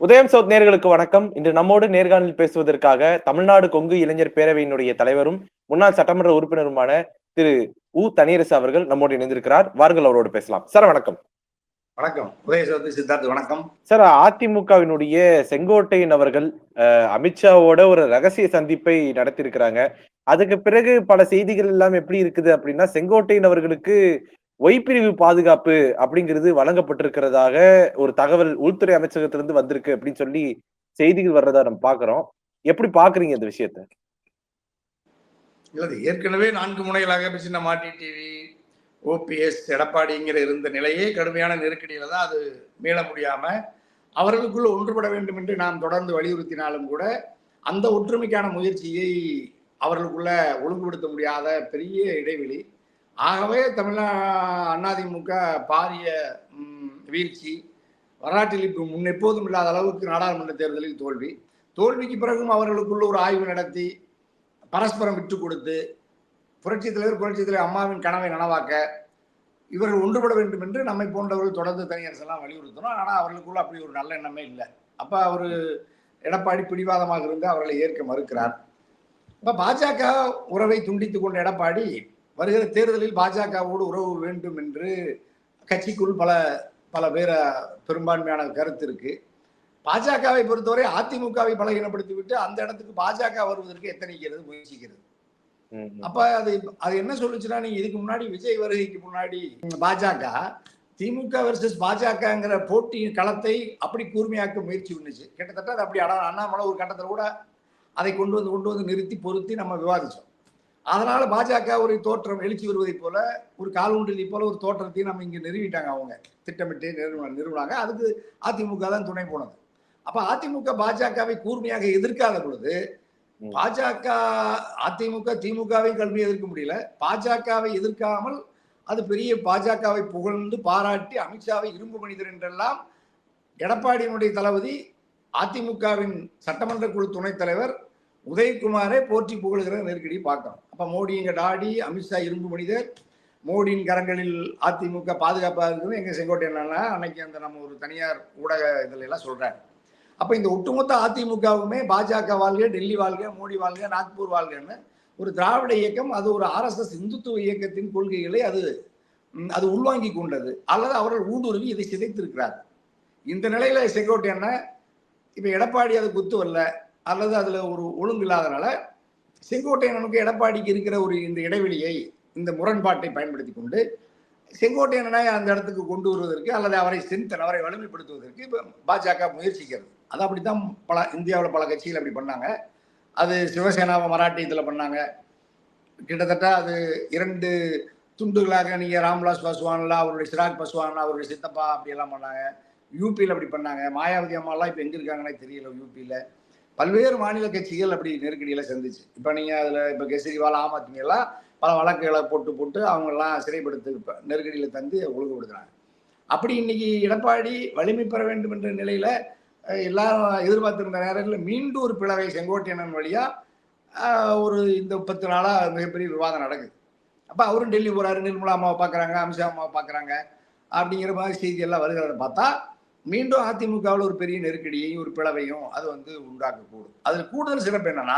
உதயம் சவுத் நேயர்களுக்கு வணக்கம். இன்று நம்மோடு நேர்காணலில் பேசுவதற்காக தமிழ்நாடு கொங்கு இளைஞர் பேரவையினுடைய தலைவரும், முன்னாள் சட்டமன்ற உறுப்பினருமான திரு தனியரசு அவர்கள் நம்மோடு இணைந்திருக்கிறார். வாருங்கள் அவரோடு பேசலாம். சார் வணக்கம். வணக்கம். உதய சவுத் சித்தார்த் வணக்கம். சார், அதிமுகவினுடைய செங்கோட்டையன் அவர்கள் அமித்ஷாவோட ஒரு ரகசிய சந்திப்பை நடத்தியிருக்கிறாங்க. அதுக்கு பிறகு பல செய்திகள் எல்லாம் எப்படி இருக்குது அப்படின்னா, செங்கோட்டையன் அவர்களுக்கு ஒய்பிரிவு பாதுகாப்பு அப்படிங்கிறது வழங்கப்பட்டிருக்கிறதாக ஒரு தகவல் உள்துறை அமைச்சகத்திலிருந்து வந்திருக்கு அப்படின்னு சொல்லி செய்திகள் வர்றதா நம்ம பாக்குறோம். எப்படி பாக்குறீங்க இந்த விஷயத்த? இல்ல, ஏற்கனவே 4 முனைகளாக சின்னமாட்டி டிவி, ஓபிஎஸ், எடப்பாடிங்கிற இருந்த நிலையே கடுமையான நெருக்கடியில தான் அது மீள முடியாம அவர்களுக்குள்ள ஒன்றுபட வேண்டும் என்று நாம் தொடர்ந்து வலியுறுத்தினாலும் கூட அந்த ஒற்றுமைக்கான முயற்சியை அவர்களுக்குள்ள ஒழுங்குபடுத்த முடியாத பெரிய இடைவெளி. ஆகவே அதிமுக பாரிய வீழ்ச்சி, வரலாற்றில் இப்போ முன்னெப்போதும் இல்லாத அளவுக்கு நாடாளுமன்ற தேர்தலில் தோல்விக்கு பிறகும் அவர்களுக்குள்ள ஒரு ஆய்வு நடத்தி பரஸ்பரம் விட்டு கொடுத்து புரட்சித் தலைவர் அம்மாவின் கனவை நனவாக்க இவர்கள் ஒன்றுபட வேண்டும் என்று நம்மை போன்றவர்கள் தொடர்ந்து தனியரசெல்லாம் வலியுறுத்தணும். ஆனால் அவர்களுக்குள்ள அப்படி ஒரு நல்ல எண்ணமே இல்லை. அப்போ அவர் எடப்பாடி பிடிவாதமாக இருந்து அவர்களை ஏற்க மறுக்கிறார். இப்போ பாஜக உறவை துண்டித்துக் கொண்ட எடப்பாடி வருகிற தேர்தலில் பாஜகவோடு உறவு வேண்டும் என்று கட்சிக்குள் பல பேர பெரும்பான்மையான கருத்து இருக்கு. பாஜகவை பொறுத்தவரை அதிமுகவை பலகீனப்படுத்திவிட்டு அந்த இடத்துக்கு பாஜக வருவதற்கு எத்தனைக்கிறது, முயற்சிக்கிறது. அப்ப அது என்ன சொல்லுச்சுன்னா, நீங்க இதுக்கு முன்னாடி விஜய் வருகைக்கு முன்னாடி பாஜக திமுக வெர்சஸ் பாஜகங்கிற போட்டி களத்தை அப்படி கூர்மையாக்க முயற்சி பண்ணுச்சு. கிட்டத்தட்ட அது அப்படி அண்ணாமலை ஒரு கட்டத்தில் கூட அதை கொண்டு வந்து நிறுத்தி பொருத்தி நம்ம விவாதிச்சோம். அதனால பாஜக ஒரு தோற்றம் எழுச்சி வருவதை போல, ஒரு காலூன்றி போல ஒரு தோற்றத்தையும் நம்ம இங்க நிறுவிட்டாங்க. அவங்க திட்டமிட்டு நிறுவனாங்க. அதுக்கு அதிமுக தான் துணை போனது. அப்ப அதிமுக பாஜகவை கூர்மையாக எதிர்க்காத பொழுது அதிமுக திமுகவை கல்வி எதிர்க்க முடியல. பாஜகவை எதிர்க்காமல் அது பெரிய பாஜகவை புகழ்ந்து பாராட்டி அமித்ஷாவை இரும்பு மனிதர் என்றெல்லாம் எடப்பாடியினுடைய தளபதி அதிமுகவின் சட்டமன்ற குழு துணைத் தலைவர் உதயகுமாரை போற்றி புகழ்கிற நெருக்கடி பார்க்கணும். அப்ப மோடி எங்க டாடி, அமித்ஷா இரும்பு மனிதர், மோடியின் கரங்களில் அதிமுக பாதுகாப்பாக இருக்குது எங்க செங்கோட்டையன் அன்னைக்கு அந்த நம்ம ஒரு தனியார் ஊடக இதுல எல்லாம் சொல்றாங்க. அப்ப இந்த ஒட்டுமொத்த அதிமுகவுமே பாஜக வாழ்க, டெல்லி வாழ்க, மோடி வாழ்க, நாக்பூர் வாழ்கன்னு ஒரு திராவிட இயக்கம், அது ஒரு RSS இந்துத்துவ இயக்கத்தின் கொள்கைகளை அது உள்வாங்கி கொண்டது, அல்லது அவர்கள் ஊடுருவி இதை சிதைத்திருக்கிறார். இந்த நிலையில செங்கோட்டையன் இப்ப எடப்பாடி அது குத்து வரல, அல்லது அதுல ஒரு ஒழுங்கு இல்லாதனால செங்கோட்டையனுக்கு எடப்பாடிக்கு இருக்கிற ஒரு இந்த இடைவெளியை, இந்த முரண்பாட்டை பயன்படுத்தி கொண்டு செங்கோட்டையனை அந்த இடத்துக்கு கொண்டு வருவதற்கு அல்லது அவரை வலிமைப்படுத்துவதற்கு பாஜக முயற்சிக்கிறது. அது அப்படித்தான் இந்தியாவில் பல கட்சிகள் அப்படி பண்ணாங்க. அது சிவசேனாவை மராட்டியத்தில் பண்ணாங்க. கிட்டத்தட்ட அது 2 துண்டுகளாக நீங்க ராம்விலாஸ் பாஸ்வான்ல அவருடைய சிராக் பாஸ்வான் அவருடைய சித்தப்பா அப்படியெல்லாம் பண்ணாங்க. யூபியில் அப்படி பண்ணாங்க. மாயாவதி அம்மாலாம் இப்போ எங்க இருக்காங்கன்னே தெரியல. யூபியில் பல்வேறு மாநில கட்சிகள் அப்படி நெருக்கடியில சந்திச்சு. இப்போ நீங்க அதுல இப்போ கெஜ்ரிவால், ஆம் ஆத்மி எல்லாம் பல வழக்குகளை போட்டு அவங்கெல்லாம் சிறைப்படுத்த நெருக்கடியில தந்து ஒழுங்குபடுத்துறாங்க. அப்படி இன்னைக்கு எடப்பாடி வலிமை பெற வேண்டும் என்ற நிலையில எல்லாரும் எதிர்பார்த்திருந்த நேரத்தில் மீண்டும் ஒரு பிளவை செங்கோட்டையன் வழியா ஒரு இந்த 10 நாளா மிகப்பெரிய விவாதம் நடக்குது. அப்ப அவரும் டெல்லி போறாரு, நிர்மலா அம்மாவை பாக்குறாங்க, அமித்ஷா அம்மாவை பாக்குறாங்க அப்படிங்கிற மாதிரி செய்தி எல்லாம் வருகிறத பார்த்தா மீண்டும் அதிமுகவில் ஒரு பெரிய நெருக்கடியையும் ஒரு பிளவையும் அது உண்டாக்கக்கூடும். அதுல கூடுதல் சிறப்பு என்னன்னா,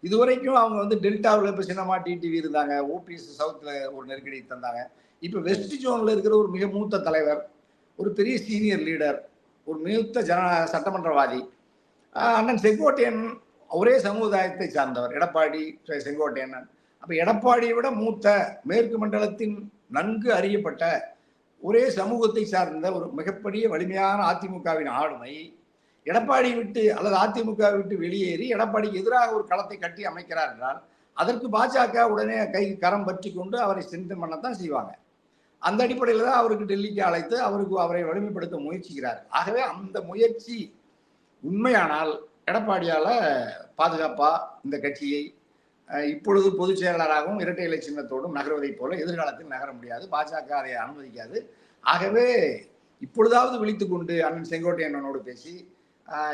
இதுவரைக்கும் அவங்க டெல்டாவில் இப்போ சின்னமாட்டி டிவி இருந்தாங்க, ஓபிஎஸ் சவுத்தில் ஒரு நெருக்கடி தந்தாங்க. இப்போ வெஸ்ட் ஜோனில் இருக்கிற ஒரு மிக மூத்த தலைவர், ஒரு பெரிய சீனியர் லீடர், ஒரு மூத்த சட்டமன்றவாதி அண்ணன் செங்கோட்டையன் ஒரே சமுதாயத்தை சார்ந்தவர் எடப்பாடி செங்கோட்டையன். அப்போ எடப்பாடியை விட மூத்த மேற்கு மண்டலத்தின் நன்கு அறியப்பட்ட ஒரே சமூகத்தை சார்ந்த ஒரு மிகப்பெரிய வலிமையான அதிமுகவின் ஆளுமை எடப்பாடி விட்டு அல்லது அதிமுக விட்டு வெளியேறி எடப்பாடிக்கு எதிராக ஒரு களத்தை கட்டி அமைக்கிறார் என்றால் அதற்கு பாஜக உடனே கரம் பற்றி கொண்டு அவரை ஸ்ட்ரென்தன் பண்ணத்தான் செய்வாங்க. அந்த அடிப்படையில் தான் அவருக்கு டெல்லிக்கு அழைத்து அவரை வலிமைப்படுத்த முயற்சிக்கிறார். ஆகவே அந்த முயற்சி உண்மையானால் எடப்பாடியால பாதுகாப்பா இந்த கட்சியை இப்பொழுது பொதுச் செயலாளராகவும் இரட்டை இலை சின்னத்தோடும் நகர்வதை போல எதிர்காலத்தில் நகர முடியாது. பாஜக அதை அனுமதிக்காது. ஆகவே இப்பொழுதாவது விழித்துக் கொண்டு அண்ணன் செங்கோட்டையனோடு பேசி,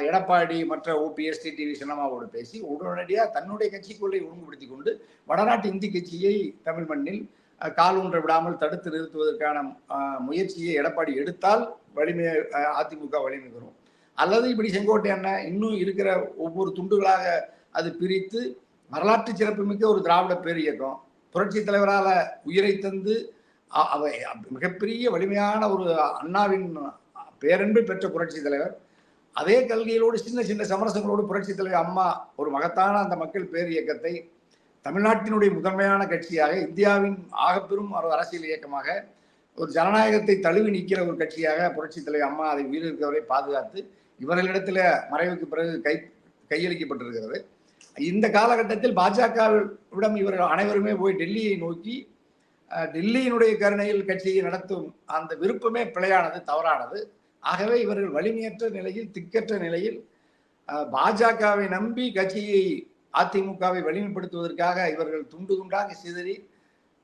எடப்பாடி மற்ற ஓபிஎஸ், டிடிவி சின்னம்மாவோடு பேசி உடனடியாக தன்னுடைய கட்சிக்குள்ளே ஒழுங்குபடுத்தி கொண்டு வடநாட்டு இந்தி கட்சியை தமிழ் மண்ணில் காலூன்ற விடாமல் தடுத்து நிறுத்துவதற்கான முயற்சியை எடப்பாடி எடுத்தால் அதிமுக வலிமை பெறும். அல்லது இப்படி செங்கோட்டை அண்ணன் இன்னும் இருக்கிற ஒவ்வொரு துண்டுகளாக அது பிரித்து வரலாற்று சிறப்புமிக்க ஒரு திராவிட பேர் இயக்கம், புரட்சி தலைவரால் உயிரை தந்து அவை மிகப்பெரிய வலிமையான ஒரு அண்ணாவின் பேரன்பை பெற்ற புரட்சி தலைவர், அதே கல்வியோடு சின்ன சின்ன சமரசங்களோடு புரட்சி தலைவர் அம்மா ஒரு மகத்தான அந்த மக்கள் பேர் இயக்கத்தை தமிழ்நாட்டினுடைய முதன்மையான கட்சியாக, இந்தியாவின் ஆகப்பெரும் ஒரு அரசியல் இயக்கமாக, ஒரு ஜனநாயகத்தை தழுவி நிற்கிற ஒரு கட்சியாக புரட்சி தலைவர் அம்மா அதை உயிரிழக்கவரை பாதுகாத்து இவர்களிடத்தில் மறைவுக்கு பிறகு கையளிக்கப்பட்டிருக்கிறது. இந்த காலகட்டத்தில் பாஜகவிடம் இவர்கள் அனைவருமே போய் டெல்லியை நோக்கி டெல்லியினுடைய கருணையில் கட்சியை நடத்தும் அந்த விருப்பமே பிழையானது, தவறானது. ஆகவே இவர்கள் வலிமையற்ற நிலையில், திக்கற்ற நிலையில் பாஜகவை நம்பி கட்சியை அதிமுகவை வலிமைப்படுத்துவதற்காக இவர்கள் துண்டு துண்டாக சிதறி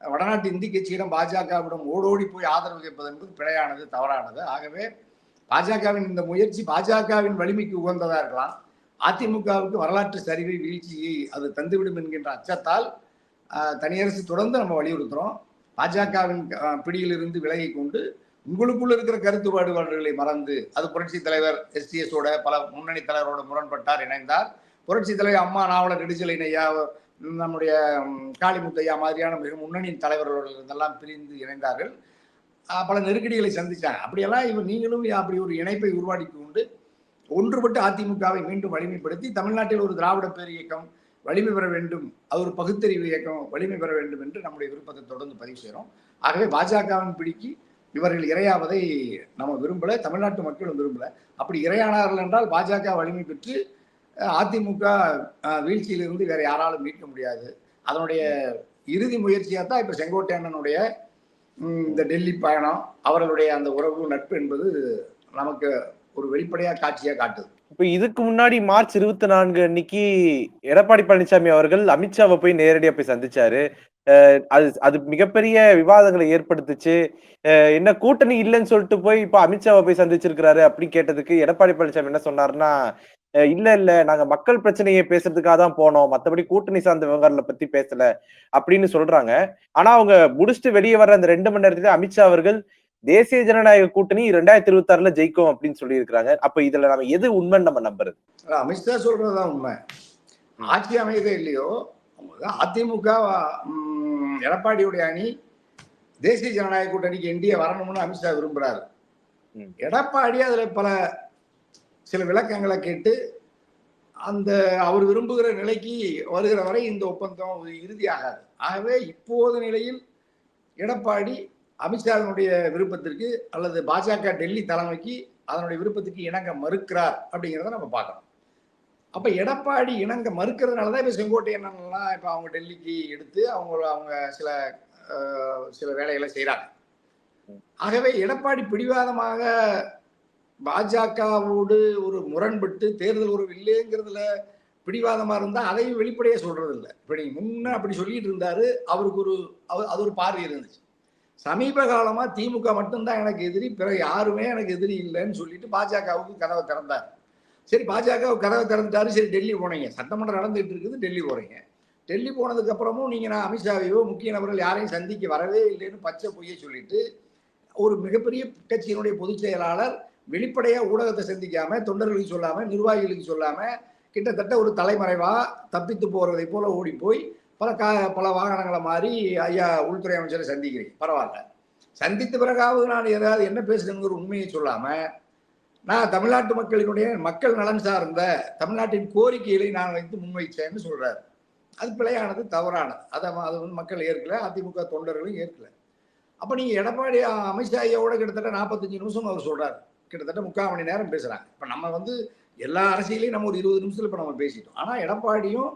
வடநாட்டு இந்தி கட்சியிடம் பாஜகவிடம் ஓடோடி போய் ஆதரவு கேட்பது என்பது பிழையானது, தவறானது. ஆகவே பாஜகவின் இந்த முயற்சி பாஜகவின் வலிமைக்கு உகந்ததா இருக்கலாம், அதிமுகவுக்கு வரலாற்று சரிவை வீழ்ச்சியை அது தந்துவிடும் என்கின்ற அச்சத்தால் தனியரசு தொடர்ந்து நம்ம வலியுறுத்துறோம். பாஜகவின் பிடியிலிருந்து விலகி கொண்டு உங்களுக்குள்ள இருக்கிற கருத்து வேறுபாடுகளை மறந்து, அது புரட்சி தலைவர் எஸ்டிஎஸோட பல முன்னணி தலைவரோட முரண்பட்டார், இணைந்தார். புரட்சி தலைவர் அம்மா நாவலர் நெடுஞ்செழியன் ஐயா, நம்முடைய காளிமுத்தையா மாதிரியான மிக முன்னணி தலைவர்களோடு இருந்தெல்லாம் பிரிந்து இணைந்தார்கள். பல நெருக்கடிகளை சந்திச்சாங்க. அப்படியெல்லாம் நீங்களும் அப்படி ஒரு இணைப்பை உருவாக்கி கொண்டு ஒன்றுபட்டு அதிமுகவை மீண்டும் வலிமைப்படுத்தி தமிழ்நாட்டில் ஒரு திராவிட பேர் இயக்கம் வலிமை பெற வேண்டும், அது ஒரு பகுத்தறிவு இயக்கம் வலிமை பெற வேண்டும் என்று நம்முடைய விருப்பத்தை தொடர்ந்து பதிவு செய்கிறோம். ஆகவே பாஜகவின் பிடிக்கு இவர்கள் இரையாவதை நம்ம விரும்பல, தமிழ்நாட்டு மக்களும் விரும்பல. அப்படி இரையானார்கள் என்றால் பாஜக வலிமை பெற்று அதிமுக வீழ்ச்சியிலிருந்து வேற யாராலும் மீட்க முடியாது. அதனுடைய இறுதி முயற்சியாக தான் இப்ப செங்கோட்டை அண்ணனுடைய இந்த டெல்லி பயணம், அவர்களுடைய அந்த உறவு நட்பு என்பது நமக்கு ஒரு வெளிப்படையா காட்சியா காட்டுது. இப்ப இதுக்கு முன்னாடி மார்ச் 24 அன்னைக்கு எடப்பாடி பழனிசாமி அவர்கள் அமித்ஷாவை போய் நேரடியா போய் சந்திச்சாரு. அது மிகப்பெரிய விவாதங்களை ஏற்படுத்துச்சு. என்ன கூட்டணி இல்லைன்னு சொல்லிட்டு போய் இப்ப அமித்ஷாவை போய் சந்திச்சிருக்கிறாரு அப்படின்னு கேட்டதுக்கு எடப்பாடி பழனிசாமி என்ன சொன்னாருன்னா, இல்ல நாங்க மக்கள் பிரச்சனையை பேசுறதுக்காக தான் போனோம், மத்தபடி கூட்டணி சார்ந்த விவகாரங்களை பத்தி பேசல அப்படின்னு சொல்றாங்க. ஆனா அவங்க முடிச்சுட்டு வெளியே வர்ற அந்த 2 மணி நேரத்துல அமித்ஷா அவர்கள் தேசிய ஜனநாயக கூட்டணி 2026 ஜெயிக்கும் அப்படின்னு சொல்லி இருக்கிறாங்க. அப்ப இதுல நம்ம எது உண்மைன்னு நம்ம நம்புறது? அமித்ஷா சொல்றதுதான் உண்மை. ஆட்சி அமைதே இல்லையோ, அதிமுக எடப்பாடியுடைய அணி தேசிய ஜனநாயக கூட்டணிக்கு என்டிஏ வரணும்னு அமித்ஷா விரும்புறாரு. எடப்பாடி அதுல சில விளக்கங்களை கேட்டு அந்த அவர் விரும்புகிற நிலைக்கு வருகிற வரை இந்த ஒப்பந்தம் இறுதியாகாது. ஆகவே இப்போது நிலையில் எடப்பாடி அமித்ஷாவினுடைய விருப்பத்திற்கு அல்லது பாஜக டெல்லி தலைமைக்கு அதனுடைய விருப்பத்துக்கு இணங்க மறுக்கிறார் அப்படிங்கிறத நம்ம பார்க்கணும். அப்ப எடப்பாடி இணங்க மறுக்கிறதுனாலதான் இப்ப செங்கோட்டை அண்ணன்லாம் இப்ப அவங்க டெல்லிக்கு எடுத்து அவங்க சில வேலைகளை செய்யறாங்க. ஆகவே எடப்பாடி பிடிவாதமாக பாஜகவோடு ஒரு முரண்பட்டு தேர்தல் உறவு இல்லைங்கிறதுல பிடிவாதமா இருந்தா அதையும் வெளிப்படையா சொல்றது இல்லை. இப்ப நீங்க முன்ன அப்படி சொல்லிட்டு இருந்தாரு, அவருக்கு அது ஒரு பார்வை இருந்துச்சு. சமீப காலமா திமுக மட்டும்தான் எனக்கு எதிரி, பிறகு யாருமே எனக்கு எதிரி இல்லைன்னு சொல்லிட்டு பாஜகவுக்கு கதவை திறந்தார். சரி, பாஜக கதவை திறந்துட்டாரு, சரி டெல்லி போனீங்க, சட்டமன்றம் நடந்துட்டு இருக்குது, டெல்லி போறீங்க. டெல்லி போனதுக்கு அப்புறமும் நீங்க நான் அமித்ஷாவையோ முக்கிய நபர்கள் யாரையும் சந்திக்க வரவே இல்லைன்னு பச்சை பொய்யை சொல்லிட்டு ஒரு மிகப்பெரிய கட்சியினுடைய பொதுச் செயலாளர் வெளிப்படையா ஊடகத்தை சந்திக்காம, தொண்டர்களுக்கு சொல்லாம, நிர்வாகிகளுக்கு சொல்லாம, கிட்டத்தட்ட ஒரு தலைமறைவா தப்பித்து போறதை போல ஓடி போய் பல வாகனங்களை மாறி ஐயா உள்துறை அமைச்சரை சந்திக்கிறீங்க. பரவாயில்ல, சந்தித்த பிறகாவது நான் ஏதாவது என்ன பேசுறேங்கிற உண்மையை சொல்லாம, நான் தமிழ்நாட்டு மக்களினுடைய மக்கள் நலன் சார்ந்த தமிழ்நாட்டின் கோரிக்கைகளை நான் வைத்து முன்வைச்சேன்னு சொல்றாரு. அது பிழையானது, தவறானது. அது மக்கள் ஏற்கல, அதிமுக தொண்டர்களும் ஏற்கல. அப்ப நீங்க எடப்பாடி அமித்ஷா ஐயாவோட கிட்டத்தட்ட 45 நிமிஷம் அவர் சொல்றாரு, கிட்டத்தட்ட 3/4 மணி நேரம் பேசுறாங்க. இப்ப நம்ம எல்லா அரசியலையும் நம்ம ஒரு 20 நிமிஷத்துல இப்ப நம்ம பேசிட்டோம். ஆனா எடப்பாடியும்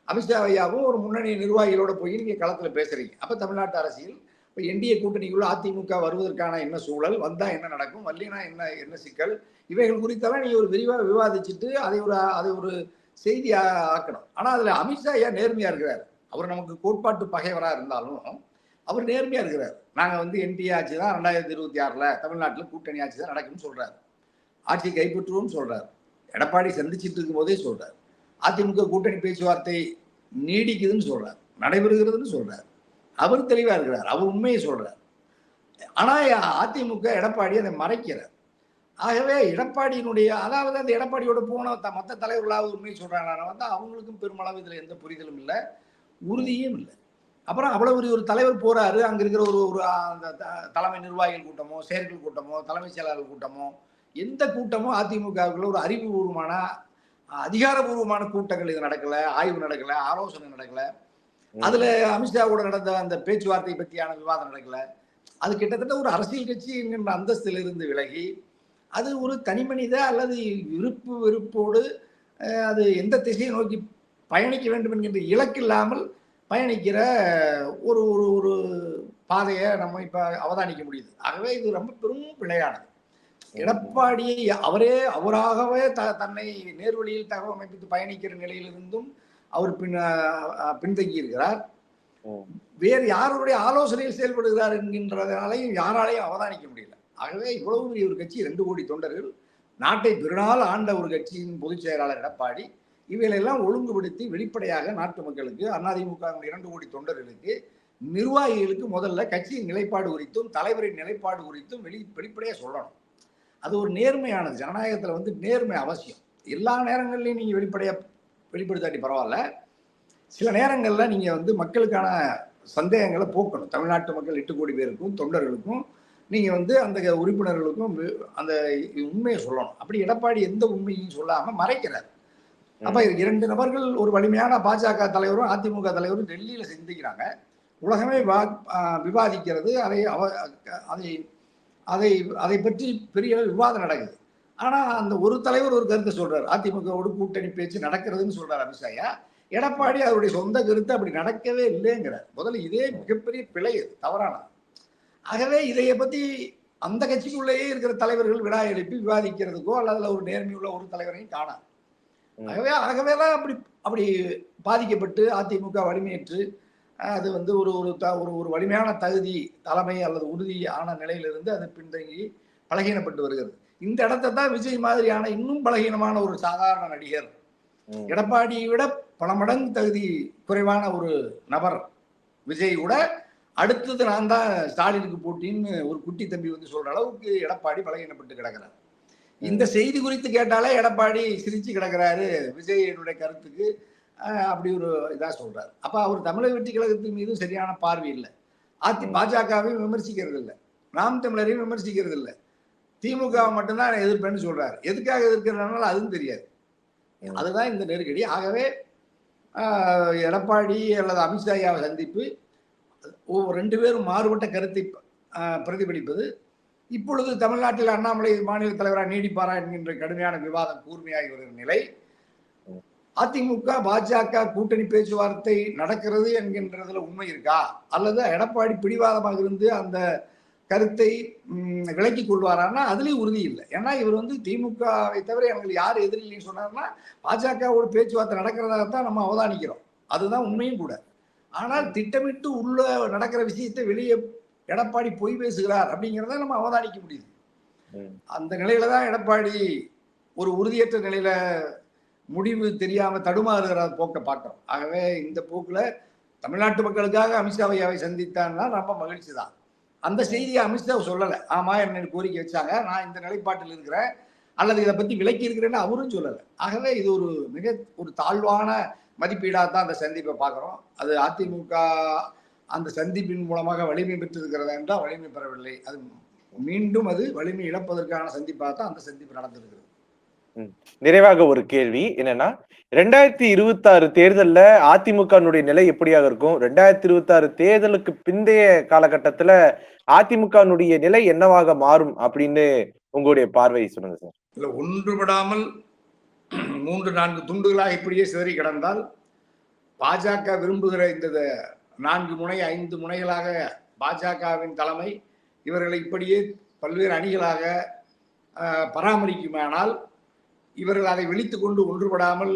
அமித்ஷா ஐயாவும் ஒரு முன்னணி நிர்வாகிகளோட போய் நீங்க களத்துல பேசுறீங்க. அப்ப தமிழ்நாட்டு அரசியல் இப்ப என்டிஏ கூட்டணிக்குள்ள அதிமுக வருவதற்கான என்ன சூழல், வந்தா என்ன நடக்கும், வரலைன்னா என்ன சிக்கல், இவைகள் குறித்தெல்லாம் நீங்க ஒரு விரிவா விவாதிச்சுட்டு அதை ஒரு செய்தி ஆக்கணும். ஆனா அதுல அமித்ஷா ஐயா நேர்மையா இருக்கிறார். அவர் நமக்கு கோட்பாட்டு பகைவரா இருந்தாலும் அவர் நேர்மையா இருக்கிறார். நாங்க என்டிஏ ஆட்சி தான் 2026 தமிழ்நாட்டுல கூட்டணி ஆட்சி தான் நடக்கும்னு சொல்றாரு, ஆட்சி கைப்பற்றுவோம் சொல்றாரு. எடப்பாடி சந்திச்சுட்டு இருக்கும் போதே சொல்றாரு, அதிமுக கூட்டணி பேச்சுவார்த்தை நீடிக்குதுன்னு சொல்றாரு, நடைபெறுகிறதுன்னு சொல்றாரு. அவர் தெளிவா இருக்கிறார், அவர் உண்மையை சொல்றார். ஆனா அதிமுக எடப்பாடி அதை மறைக்கிறார். ஆகவே எடப்பாடியினுடைய அதாவது அந்த எடப்பாடியோட போன மற்ற தலைவர்களாக உண்மையை சொல்றாங்க வந்து அவங்களுக்கும் பெருமளவு இதுல எந்த புரிதலும் இல்லை, உறுதியும் இல்லை. அப்புறம் அவ்வளவு ஒரு தலைவர் போறாரு, அங்க இருக்கிற ஒரு ஒரு அந்த தலைமை நிர்வாகிகள் கூட்டமோ, செயற்குழு கூட்டமோ, தலைமைச் செயலாளர் கூட்டமோ, எந்த கூட்டமோ அதிமுகவுக்குள்ள ஒரு அறிவுபூர்வமான அதிகாரபூர்வமான கூட்டங்கள் இது நடக்கல, ஆய்வு நடக்கல, ஆலோசனை நடக்கல. அதுல அமித்ஷா கூட நடந்த அந்த பேச்சுவார்த்தை பற்றியான விவாதம் நடக்கல. அது கிட்டத்தட்ட ஒரு அரசியல் கட்சி என்கின்ற அந்தஸ்தில் இருந்து விலகி அது ஒரு தனிமனித அல்லது விருப்பு வெறுப்போடு அது எந்த திசையை நோக்கி பயணிக்க வேண்டும் என்கின்ற இலக்கு இல்லாமல் பயணிக்கிற ஒரு ஒரு ஒரு பாதையை நம்ம இப்ப அவதானிக்க முடியுது. ஆகவே இது ரொம்ப பெரும் பிழையானது. எடப்பாடியை அவராகவே தன்னை நேர்வழியில் தகவமைப்பித்து பயணிக்கிற நிலையிலிருந்தும் அவர் பின்தங்கி இருக்கிறார். வேறு யாருடைய ஆலோசனையில் செயல்படுகிறார் என்கின்றதனாலையும் யாராலையும் அவதானிக்க முடியல. ஆகவே இவ்வளவு பெரிய ஒரு கட்சி 2 கோடி தொண்டர்கள், நாட்டை பெருநாள் ஆண்ட ஒரு கட்சியின் பொதுச் செயலாளர் எடப்பாடி இவைகளெல்லாம் ஒழுங்குபடுத்தி வெளிப்படையாக நாட்டு மக்களுக்கு, அதிமுக 2 கோடி தொண்டர்களுக்கு, நிர்வாகிகளுக்கு முதல்ல கட்சியின் நிலைப்பாடு குறித்தும் தலைவரின் நிலைப்பாடு குறித்தும் வெளிப்படையாக சொல்லணும். அது ஒரு நேர்மையானது. ஜனநாயகத்துல வந்து நேர்மை அவசியம். எல்லா நேரங்கள்லையும் நீங்க வெளிப்படுத்தாட்டி பரவாயில்ல, சில நேரங்கள்ல நீங்க வந்து மக்களுக்கான சந்தேகங்களை போக்கணும். தமிழ்நாட்டு மக்கள் 8 கோடி பேருக்கும் தொண்டர்களுக்கும் நீங்க வந்து அந்த உறுப்பினர்களுக்கும் அந்த உண்மையை சொல்லணும். அப்படி எடப்பாடி எந்த உண்மையும் சொல்லாம மறைக்கிறார். அப்ப 2 நபர்கள், ஒரு வலிமையான பாஜக தலைவரும் அதிமுக தலைவரும் டெல்லியில சிந்திக்கிறாங்க. உலகமே விவாதிக்கிறது. அதை அதை அதை பற்றி பெரிய விவாதம் நடக்குது. ஆனா அந்த ஒரு தலைவர் ஒரு கருத்தை சொல்றாரு, அதிமுகவோடு கூட்டணி பேச்சு நடக்கிறதுன்னு சொல்றாரு அமித்ஷா. எடப்பாடி அவருடைய சொந்த கருத்து அப்படி நடக்கவே இல்லைங்கிறார். முதல்ல இதே மிகப்பெரிய பிழை, தவறானது. ஆகவே இதைய பத்தி அந்த கட்சிக்குள்ளேயே இருக்கிற தலைவர்கள் விடா எழுப்பி விவாதிக்கிறதுக்கோ அல்லது ஒரு நேர்மையுள்ள ஒரு தலைவரையும் காணாது. ஆகவேதான் அப்படி பாதிக்கப்பட்டு அதிமுக வலிமையற்று அது வந்து ஒரு ஒரு வலிமையான தகுதி, தலைமை அல்லது உறுதியான நிலையிலிருந்து அது பின்தங்கி பலகீனப்பட்டு வருகிறது. இந்த இடத்தை தான் விஜய் மாதிரியான இன்னும் பலகீனமான ஒரு சாதாரண நடிகர், எடப்பாடியை விட பல மடங்கு தகுதி குறைவான ஒரு நபர் விஜய் கூட அடுத்தது நான் தான் ஸ்டாலினுக்கு போட்டின்னு ஒரு குட்டி தம்பி வந்து சொல்ற அளவுக்கு எடப்பாடி பலகீனப்பட்டு கிடக்கிறார். இந்த செய்தி குறித்து கேட்டாலே எடப்பாடி சிரிச்சு கிடக்கிறாரு விஜயனுடைய கருத்துக்கு, அப்படி ஒரு இதா சொல்றாரு. அப்ப அவர் தமிழக வெற்றி கழகத்தின் மீது சரியான பார்வை இல்லை. பாஜகவையும் விமர்சிக்கிறது இல்லை, நாம் தமிழரையும் விமர்சிக்கிறது இல்லை, திமுக மட்டும்தான் எதிர்ப்பேன்னு சொல்றாரு. எதுக்காக எதிர்க்கிறதுனால அதுவும் தெரியாது. அதுதான் இந்த நெருக்கடி. ஆகவே எடப்பாடி அல்லது அமித்ஷாவை சந்திப்பு 2 பேரும் மாறுபட்ட கருத்தை பிரதிபலிப்பது. இப்பொழுது தமிழ்நாட்டில் அண்ணாமலை மாநில தலைவராக நீடிப்பாரா என்கின்ற கடுமையான விவாதம் கூர்மையாகி வருகிற நிலை. அதிமுக பாஜக கூட்டணி பேச்சுவார்த்தை நடக்கிறது என்கின்றதுல உண்மை இருக்கா, அல்லது எடப்பாடி பிடிவாதமாக இருந்து அந்த கருத்தை விலக்கி கொள்வாரான்னா அதுலயும் உறுதி இல்லை. ஏன்னா இவர் வந்து திமுகவை தவிர எங்களுக்கு யார் எதிரில்லைன்னு சொன்னார்னா பாஜகவோட பேச்சுவார்த்தை நடக்கிறதாகத்தான் நம்ம அவதானிக்கிறோம். அதுதான் உண்மையும் கூட. ஆனால் திட்டமிட்டு உள்ள நடக்கிற விஷயத்தை வெளியே எடப்பாடி பொய் பேசுகிறார் அப்படிங்கிறத நம்ம அவதானிக்க முடியுது. அந்த நிலையில தான் எடப்பாடி ஒரு உறுதியற்ற நிலையில முடிவு தெரியாம தடுமாறுகிற போக்க பார்க்கிறோம். ஆகவே இந்த போக்குல தமிழ்நாட்டு மக்களுக்காக அமித்ஷாவை சந்தித்தான்னா ரொம்ப மகிழ்ச்சி தான். அந்த செய்தியை அமித்ஷா சொல்லலை. ஆமா என்ன கோரிக்கை வச்சாங்க, நான் இந்த நிலைப்பாட்டில் இருக்கிறேன் அல்லது இதை பத்தி விலக்கி இருக்கிறேன்னு அவரும் சொல்லலை. ஆகவே இது ஒரு தாழ்வான மதிப்பீடாக தான் அந்த சந்திப்பை பார்க்குறோம். அது அதிமுக அந்த சந்திப்பின் மூலமாக வலிமை பெற்றிருக்கிறதா என்றால் வலிமை பெறவில்லை. அது மீண்டும் அது வலிமை இழப்பதற்கான சந்திப்பாக தான் அந்த சந்திப்பு நடந்திருக்கிறது. நிறைவாக ஒரு கேள்வி என்னன்னா, 2026 தேர்தல்ல அதிமுகனுடைய நிலை எப்படியாக இருக்கும்? 2026 தேர்தலுக்கு பிந்தைய காலகட்டத்துல அதிமுகனுடைய நிலை என்னவாக மாறும் அப்படின்னு உங்களுடைய பார்வை சொல்லுங்க சார். இல்ல, ஒன்றுபடாமல் 3-4 துண்டுகளாக இப்படியே சிதறி கிடந்தால் பாஜக விரும்புகிற இந்த 4 முனை 5 முனைகளாக பாஜகவின் தலைமை இவர்களை இப்படியே பல்வேறு அணிகளாக பராமரிக்குமானால் இவர்கள் அதை விழித்து கொண்டு ஒன்றுபடாமல்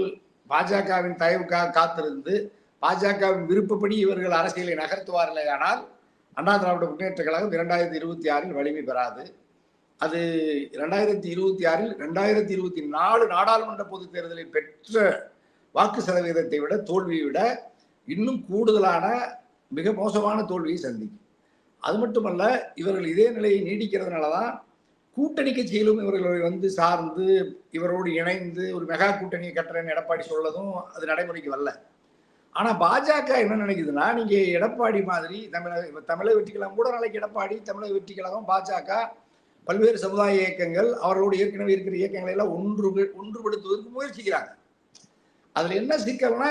பாஜகவின் தயவுக்காக காத்திருந்து பாஜகவின் விருப்பப்படி இவர்கள் அரசியலை நகர்த்துவார்களே ஆனால் அண்ணா திராவிட முன்னேற்ற கழகம் 2026 வலிமை பெறாது. அது 2026 2024 நாடாளுமன்ற பொதுத் தேர்தலில் பெற்ற வாக்கு சதவீதத்தை விட தோல்வியை விட இன்னும் கூடுதலான மிக மோசமான தோல்வியை சந்திக்கும். அது மட்டுமல்ல, இவர்கள் இதே நிலையை நீடிக்கிறதுனாலதான் கூட்டணி கட்சியிலும் இவர்களை வந்து சார்ந்து இவரோடு இணைந்து ஒரு மெகா கூட்டணியை கட்டுறேன்னு எடப்பாடி சொல்லதும் அது நடைமுறைக்கு வரல. ஆனா பாஜக என்ன நினைக்குதுன்னா, நீங்க எடப்பாடி மாதிரி தமிழக வெற்றி கழகம் கூட நாளைக்கு எடப்பாடி, தமிழக வெற்றி கழகம், பாஜக, பல்வேறு சமுதாய இயக்கங்கள் அவர்களோடு ஏற்கனவே இருக்கிற இயக்கங்களை எல்லாம் ஒன்றுபடுத்துவதற்கு முயற்சிக்கிறாங்க. அதுல என்ன சிக்கல்னா,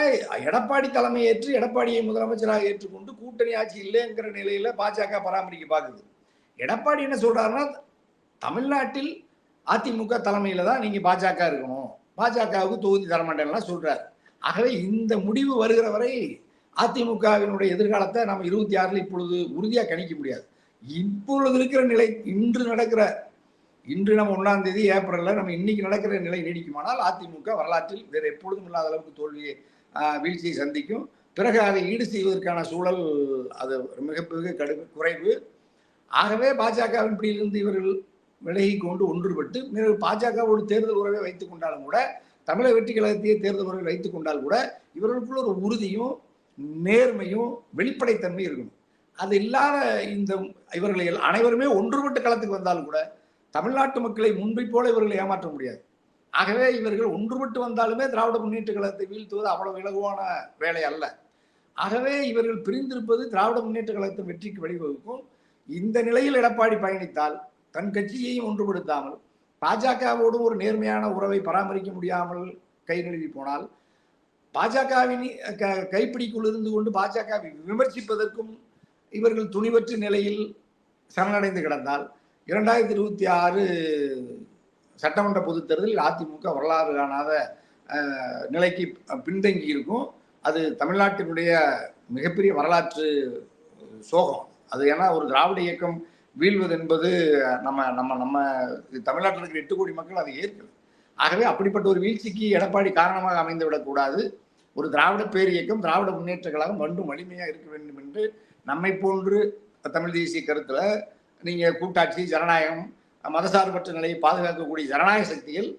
எடப்பாடி தலைமை ஏற்று எடப்பாடியை முதலமைச்சராக ஏற்றுக்கொண்டு கூட்டணி ஆட்சி இல்லைங்கிற நிலையில பாஜக பராமரிக்க பாக்குது. எடப்பாடி என்ன சொல்றாருன்னா, தமிழ்நாட்டில் அதிமுக தலைமையில தான் நீங்க பாஜக இருக்கணும், பாஜகவுக்கு தொகுதி தரமாட்டேன்லாம் சொல்றாரு. ஆகவே இந்த முடிவு வருகிற வரை அதிமுகவினுடைய எதிர்காலத்தை நம்ம 26 இப்பொழுது உறுதியா கணிக்க முடியாது. இப்பொழுது இருக்கிற நிலை, இன்று நம்ம 1ஆம் தேதி ஏப்ரல்ல நம்ம இன்னைக்கு நடக்கிற நிலை நீடிக்குமானால் அதிமுக வரலாற்றில் வேறு எப்பொழுதும் இல்லாத அளவுக்கு தோல்வியை வீழ்ச்சியை சந்திக்கும். பிறகு அதை ஈடு செய்வதற்கான சூழல் அது மிக மிக குறைவு. ஆகவே பாஜகவின் பிடியிலிருந்து இவர்கள் விலகி கொண்டு ஒன்றுபட்டு பாஜகவோடு தேர்தல் உறவை வைத்துக் கொண்டாலும் கூட, தமிழக வெற்றி கழகத்தையே தேர்தல் உறவை வைத்துக் கொண்டால் கூட இவர்களுக்குள்ள ஒரு உறுதியும் நேர்மையும் வெளிப்படைத்தன்மை இருக்கணும். அது இல்லாத இந்த இவர்களை அனைவருமே ஒன்றுபட்டு களத்துக்கு வந்தாலும் கூட தமிழ்நாட்டு மக்களை முன்பை போல இவர்களை ஏமாற்ற முடியாது. ஆகவே இவர்கள் ஒன்றுபட்டு வந்தாலுமே திராவிட முன்னேற்ற கழகத்தை வீழ்த்துவது அவ்வளவு இலகுவான வேலை அல்ல. ஆகவே இவர்கள் பிரிந்திருப்பது திராவிட முன்னேற்ற கழகத்தின் வெற்றிக்கு வழிவகுக்கும். இந்த நிலையில் எடப்பாடி பயணித்தால் தன் கட்சியையும் ஒன்றுபடுத்தாமல் பாஜகவோடு ஒரு நேர்மையான உறவை பராமரிக்க முடியாமல் கை நழுவி போனால், பாஜகவின் கைப்பிடிக்குள் இருந்து கொண்டு பாஜகவை விமர்சிப்பதற்கும் இவர்கள் துணிவற்ற நிலையில் சரணடைந்து கிடந்தால் 2026 சட்டமன்ற பொதுத் தேர்தலில் அதிமுக வரலாறு காணாத நிலைக்கு பின்தங்கி இருக்கும். அது தமிழ்நாட்டினுடைய மிகப்பெரிய வரலாற்று சோகம். அது ஏன்னா ஒரு திராவிட இயக்கம் வீழ்வது என்பது நம்ம நம்ம நம்ம தமிழ்நாட்டில் இருக்கிற 8 கோடி மக்கள் அதை ஏற்கல. ஆகவே அப்படிப்பட்ட ஒரு வீழ்ச்சிக்கு எடப்பாடி காரணமாக அமைந்து விடக்கூடாது. ஒரு திராவிட பேர் இயக்கம், திராவிட முன்னேற்ற கழகம் மீண்டும் வலிமையா இருக்க வேண்டும் என்று நம்மை போன்று தமிழ் தேசிய கருத்துல நீங்க கூட்டாட்சி, ஜனநாயகம், மதசார்பற்ற நிலையை பாதுகாக்கக்கூடிய ஜனநாயக சக்தியில்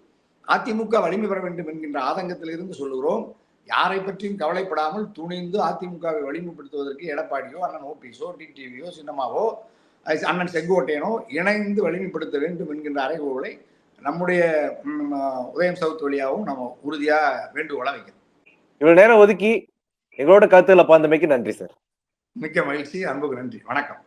அதிமுக வலிமை பெற வேண்டும் என்கின்ற ஆதங்கத்தில் இருந்து சொல்லுகிறோம். யாரை பற்றியும் கவலைப்படாமல் துணிந்து அதிமுகவை வலிமைப்படுத்துவதற்கு எடப்பாடியோ, அண்ணன் ஓபிஎஸோ, டிடிவியோ, சின்னமாவோ, அண்ணன் செங்கோட்டையனோ இணைந்து வலிமைப்படுத்த வேண்டும் என்கின்ற அறைகோலை நம்முடைய உதயம் சவுத் வழியாகவும் நம்ம உறுதியா வேண்டுகோளா வைக்கிறோம். இவ்வளவு நேரம் ஒதுக்கி எங்களோட கருத்துக்களை பகிர்ந்தமைக்கு நன்றி சார். மிக்க மகிழ்ச்சி, அன்புக்கு நன்றி, வணக்கம்.